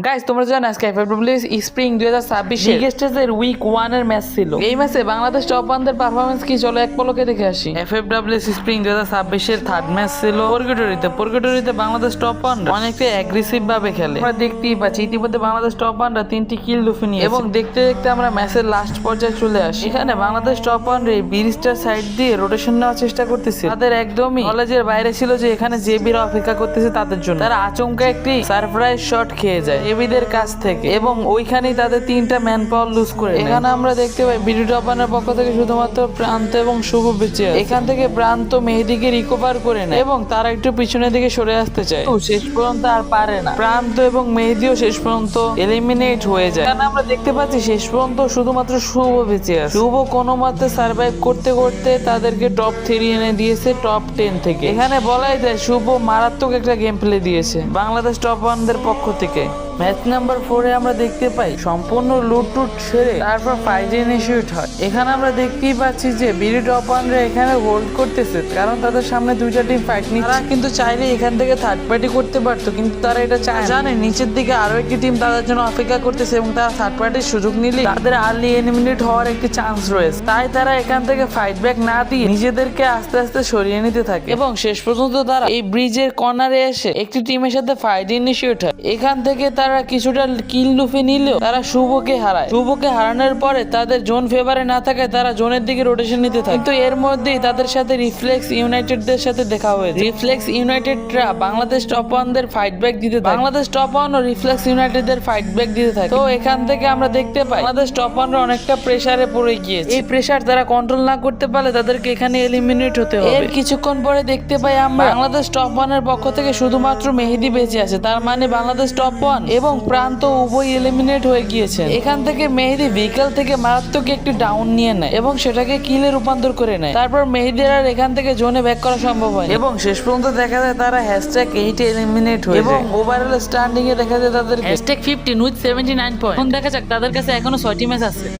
Guys তোমরা জানো আজকে এফএফডব্লিউ স্প্রিং 2026 বিগ স্টেজের উইক 1 এর ম্যাচ ছিল। এই ম্যাচে বাংলাদেশ টপ 1 দের পারফরম্যান্স কি চলো এক পলকে দেখে আসি। এফএফডব্লিউ স্প্রিং 2026 এর থার্ড ম্যাচ ছিল পরগটরিতে বাংলাদেশ টপ 1 অনেকটা অ্যাগ্রেসিভ ভাবে খেলে। আমরা দেখতেই পাচ্ছি ইতিমধ্যে বাংলাদেশ টপ 1 রা 3টি কিল লুফে নিয়েছে এবং দেখতে দেখতে আমরা ম্যাচের লাস্ট পর্যায়ে চলে আসি। এখানে বাংলাদেশ টপ 1 রে ব্রিজটার সাইড দিয়ে রোটেশন নেওয়ার চেষ্টা করতেছে। তাদের একদমই নলেজের বাইরে ছিল যে এখানে জেবিরা অপেক্ষা করতেছে তাদের জন্য। তারা আচমকা একটি সারপ্রাইজ শট খেয়ে যায় এবিদের কাছ থেকে এবং ওইখানেই তাদের 3টা ম্যান পাওয়ার লুজ করে। এখানে আমরা দেখতে পাই বিডি টপ 1 এর পক্ষ থেকে শুধুমাত্র প্রান্ত এবং শুভ বেঁচে আছে। এখান থেকে প্রান্ত মেহেদীকে রিকভার করে নেয় এবং তারা একটু পিছনের দিকে সরে আসতে চায়, তো শেষ পর্যন্ত আর পারে না। প্রান্ত এবং মেহেদীও শেষ পর্যন্ত এলিমিনেট হয়ে যায়। এখানে আমরা দেখতে পাচ্ছি শেষ পর্যন্ত শুধুমাত্র শুভ বেঁচে আছে। শুভ কোনো মতে সার্ভাইভ করতে করতে তাদেরকে টপ 3 এনে দিয়েছে টপ 10 থেকে। এখানে বলাই যায় শুভ মারাত্মক একটা গেম প্লে দিয়েছে বাংলাদেশ টপ 1 দের পক্ষ থেকে। ম্যাচ নাম্বার 4 এ আমরা দেখতে পাই সম্পূর্ণ লুট টুট ছেড়ে তারপর ফাইট ইনিশিয়েট হয়। এখানে আমরা দেখতেই পাচ্ছি যে বিডি টপ 1 রা এখানে হোল্ড করতেছে কারণ তাদের সামনে দুইটা টিম ফাইট নিচ্ছে। তারা কিন্তু চাইলে এখান থেকে থার্ড পার্টি করতে পারতো, কিন্তু তারা এটা চায় জানে নিচের দিকে আরো একটি টিম তাদের জন্য অপেক্ষা করতেছে এবং তারা থার্ড পার্টির সুযোগ নিলে তাদের আর্লি এলিমিনেট হওয়ার একটি চান্স রয়েছে। তাই তারা এখান থেকে ফাইট ব্যাক না দিয়ে নিজেদেরকে আস্তে আস্তে সরিয়ে নিতে থাকে এবং শেষ পর্যন্ত তারা এই ব্রিজের কর্নারে এসে একটি টিমের সাথে ফাইট ইনিশিয়েট হয়। এখান থেকে তারা কিছুটা কিল লুফে নিলেও তারা শুভকে হারায়। শুভকে হারানোর পরে তাদের জোন ফেভারে না থাকায় তারা জোনের দিকে রোটেশন নিতে থাকে, কিন্তু এর মধ্যেই তাদের সাথে রিফ্লেক্স ইউনাইটেড দের সাথে দেখা হয়েছে। রিফ্লেক্স ইউনাইটেডরা বাংলাদেশ টপ 1 দের ফাইট ব্যাক দিতে থাকে। বাংলাদেশ টপ 1 ও রিফ্লেক্স ইউনাইটেড দের ফাইট ব্যাক দিতে থাকে। তো এখান থেকে আমরা দেখতে পাই বাংলাদেশ টপ 1 রা অনেকটা প্রেসারে পড়ে গিয়েছে। এই প্রেসার তারা কন্ট্রোল না করতে পারলে তাদেরকে এখানে এলিমিনেট হতে হবে। এর কিছুক্ষণ পরে দেখতে পাই আমরা বাংলাদেশ টপ 1 এর পক্ষ থেকে শুধুমাত্র মেহেদী বেঁচে আছে। তার মানে বাংলাদেশ টপ 1 এবং প্রান্ত উভয় এলিমিনেট হয়ে গিয়েছে। এখান থেকে মেহেদী ভিকেল থেকে মারাত্মক একটি ডাউন নিয়ে নেয় এবং সেটাকে কিলে রূপান্তর করে নেয়। তারপর মেহেদীর আর এখান থেকে জোনে ব্যাক করা সম্ভব হয় এবং শেষ পর্যন্ত দেখা যায় তারা #8 এলিমিনেট হয়ে যায় এবং ওভারঅল স্ট্যান্ডিং এ দেখা যায় তাদের #15 উইথ 79 পয়েন্ট। এখন দেখা যাক তাদের কাছে এখনো 6টি ম্যাচ আছে।